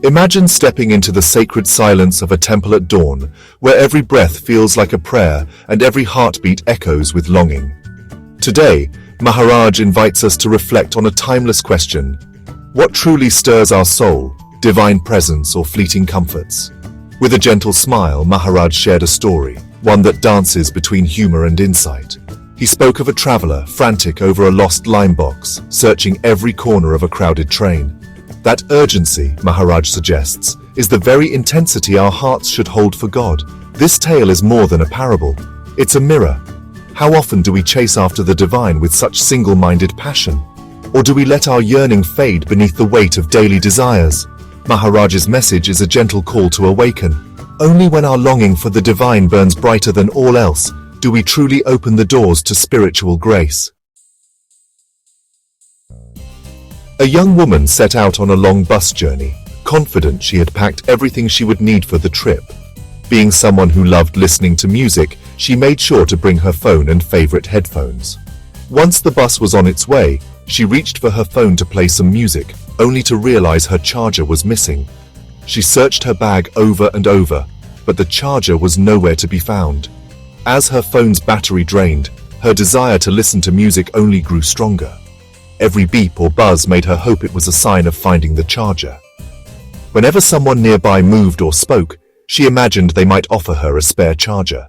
Imagine stepping into the sacred silence of a temple at dawn, where every breath feels like a prayer and every heartbeat echoes with longing. Today, Maharaj invites us to reflect on a timeless question: what truly stirs our soul, divine presence or fleeting comforts? With a gentle smile, Maharaj shared a story, one that dances between humor and insight. He spoke of a traveler frantic over a lost lime box, searching every corner of a crowded train. That urgency, Maharaj suggests, is the very intensity our hearts should hold for God. This tale is more than a parable. It's a mirror. How often do we chase after the divine with such single-minded passion? Or do we let our yearning fade beneath the weight of daily desires? Maharaj's message is a gentle call to awaken. Only when our longing for the divine burns brighter than all else do we truly open the doors to spiritual grace. A young woman set out on a long bus journey, confident she had packed everything she would need for the trip. Being someone who loved listening to music, she made sure to bring her phone and favorite headphones. Once the bus was on its way, she reached for her phone to play some music, only to realize her charger was missing. She searched her bag over and over, but the charger was nowhere to be found. As her phone's battery drained, her desire to listen to music only grew stronger. Every beep or buzz made her hope it was a sign of finding the charger. Whenever someone nearby moved or spoke, she imagined they might offer her a spare charger.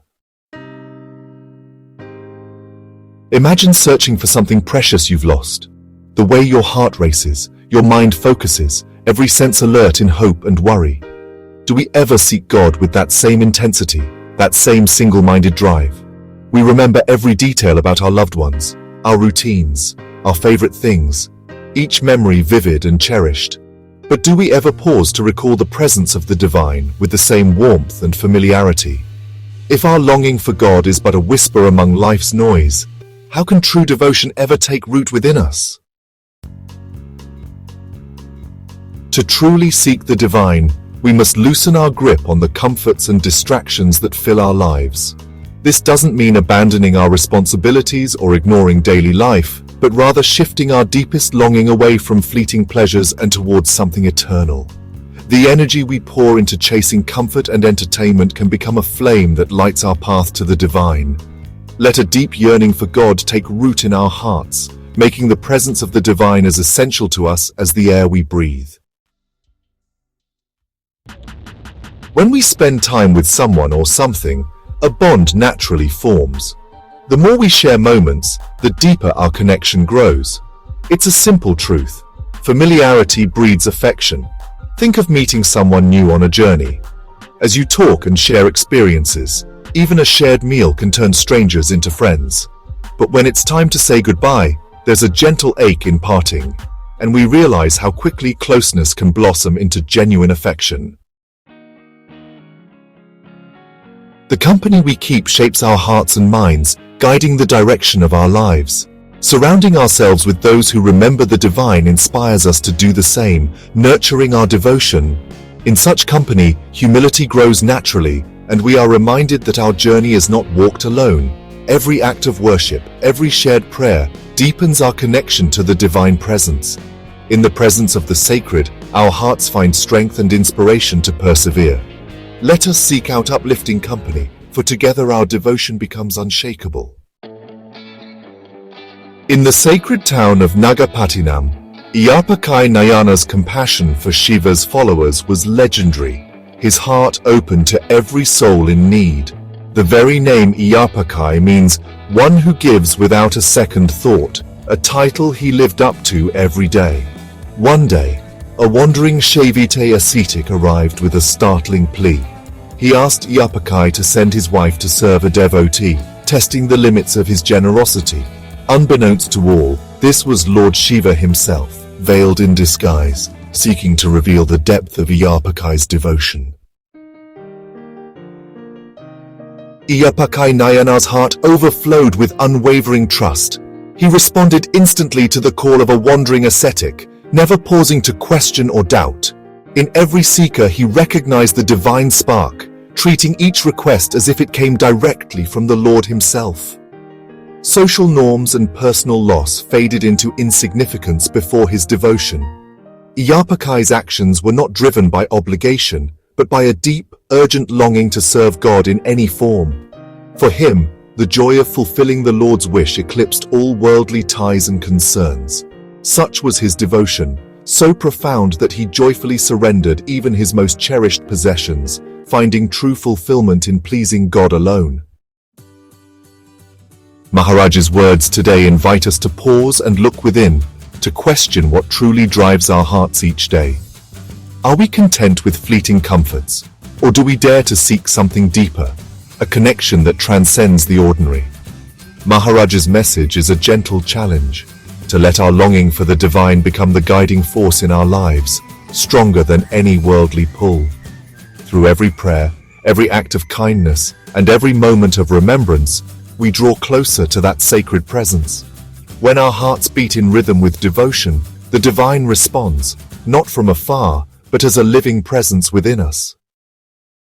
Imagine searching for something precious you've lost. The way your heart races, your mind focuses, every sense alert in hope and worry. Do we ever seek God with that same intensity, that same single-minded drive? We remember every detail about our loved ones, our routines, our favorite things, each memory vivid and cherished. But do we ever pause to recall the presence of the divine with the same warmth and familiarity? If our longing for God is but a whisper among life's noise, how can true devotion ever take root within us? To truly seek the divine, we must loosen our grip on the comforts and distractions that fill our lives. This doesn't mean abandoning our responsibilities or ignoring daily life, but rather shifting our deepest longing away from fleeting pleasures and towards something eternal. The energy we pour into chasing comfort and entertainment can become a flame that lights our path to the divine. Let a deep yearning for God take root in our hearts, making the presence of the divine as essential to us as the air we breathe. When we spend time with someone or something, a bond naturally forms. The more we share moments, the deeper our connection grows. It's a simple truth. Familiarity breeds affection. Think of meeting someone new on a journey. As you talk and share experiences, even a shared meal can turn strangers into friends. But when it's time to say goodbye, there's a gentle ache in parting, and we realize how quickly closeness can blossom into genuine affection. The company we keep shapes our hearts and minds, guiding the direction of our lives. Surrounding ourselves with those who remember the divine inspires us to do the same, nurturing our devotion. In such company, humility grows naturally, and we are reminded that our journey is not walked alone. Every act of worship, every shared prayer, deepens our connection to the divine presence. In the presence of the sacred, our hearts find strength and inspiration to persevere. Let us seek out uplifting company, for together our devotion becomes unshakable. In the sacred town of Nagapattinam, Iyarpakai Nayanar's compassion for Shiva's followers was legendary. His heart open to every soul in need. The very name Iyarpakai means one who gives without a second thought, a title he lived up to every day. One day, a wandering Shaivite ascetic arrived with a startling plea. He asked Iyarpakai to send his wife to serve a devotee, testing the limits of his generosity. Unbeknownst to all, this was Lord Shiva himself, veiled in disguise, seeking to reveal the depth of Iyarpakai's devotion. Iyarpakai Nayanar's heart overflowed with unwavering trust. He responded instantly to the call of a wandering ascetic, never pausing to question or doubt. In every seeker he recognized the divine spark, treating each request as if it came directly from the Lord himself. Social norms and personal loss faded into insignificance before his devotion. Iyarpakai's actions were not driven by obligation, but by a deep, urgent longing to serve God in any form. For him, the joy of fulfilling the Lord's wish eclipsed all worldly ties and concerns. Such was his devotion, so profound that he joyfully surrendered even his most cherished possessions, finding true fulfillment in pleasing God alone. Maharaj's words today invite us to pause and look within, to question what truly drives our hearts each day. Are we content with fleeting comforts, or do we dare to seek something deeper, a connection that transcends the ordinary? Maharaj's message is a gentle challenge, to let our longing for the divine become the guiding force in our lives, stronger than any worldly pull. Through every prayer, every act of kindness, and every moment of remembrance, we draw closer to that sacred presence. When our hearts beat in rhythm with devotion, the divine responds, not from afar, but as a living presence within us.